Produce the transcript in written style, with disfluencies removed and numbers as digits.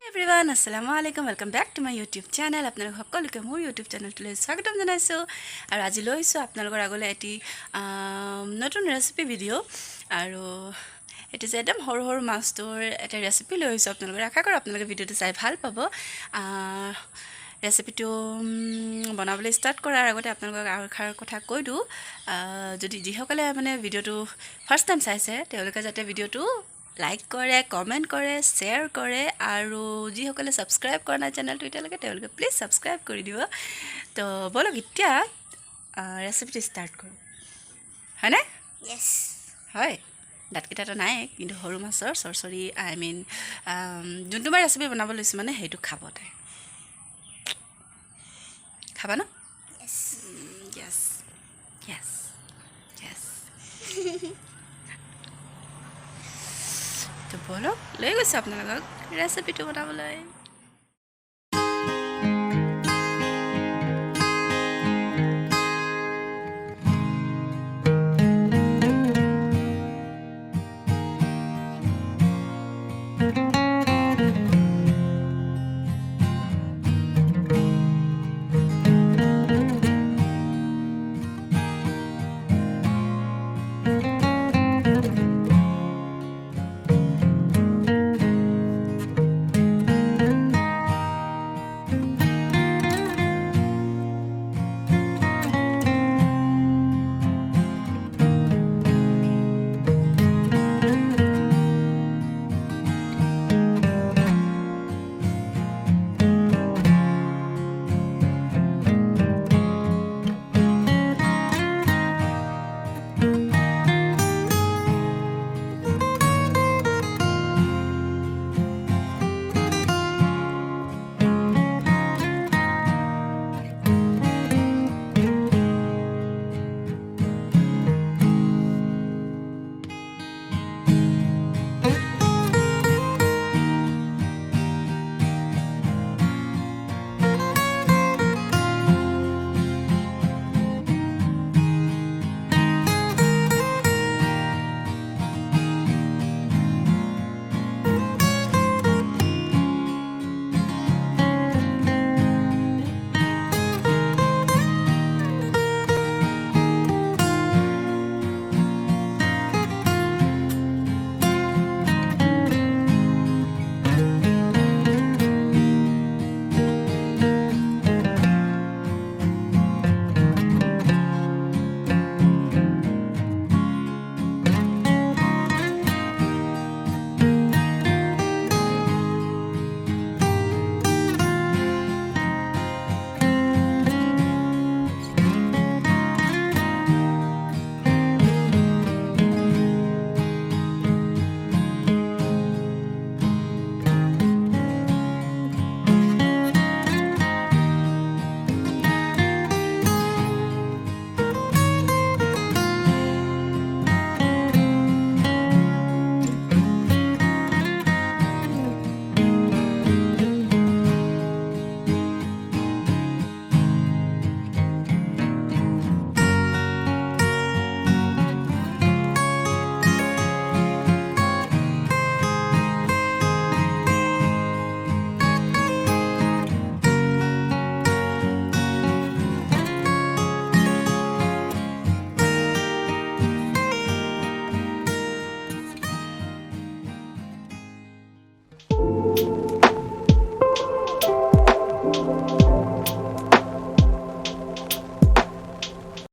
Everyone, assalamualaikum. Welcome back to my YouTube channel. আপোনালোক সকলোকে মোৰ YouTube চেনেলটোলৈ স্বাগতম জনাইছো আৰু আজি লৈছো আপোনালোকৰ আগলৈ এটি নতুন ৰেচিপি ভিডিও আৰু এটি যে একদম সৰু সৰু মাছটোৰ এটা ৰেচিপি লৈছো আপোনালোকৰ আশা কৰো আপোনালোকে ভিডিওটো চাই ভাল পাব ৰেচিপিটো বনাবলৈ ষ্টাৰ্ট কৰাৰ আগতে আপোনালোকক আৰু এষাৰ কথা কৈ দিওঁ যদি যিসকলে মানে ভিডিওটো ফাৰ্স্ট টাইম চাইছে তেওঁলোকে যাতে ভিডিওটো লাইক কৰে কমেন্ট কৰে শেয়াৰ কৰে আৰু যিসকলে সাবস্ক্ৰাইব কৰা নাই চেনেলটো এতিয়ালৈকে তেওঁলোকে প্লিজ সাবস্ক্ৰাইব কৰি দিব তো বলক এতিয়া ৰেচিপিটো ষ্টাৰ্ট কৰোঁ হয়নে Yes. হয় দাঁতকেইটাটো নাই কিন্তু সৰু মাছৰ চৰচৰি আই মিন যোনটো মই ৰেচিপি বনাব লৈছোঁ মানে সেইটো খাব তাই খাবা ন Yes. yes yes yes তো বলক লৈ গৈছোঁ আপোনালোকক ৰেচিপিটো বনাবলৈ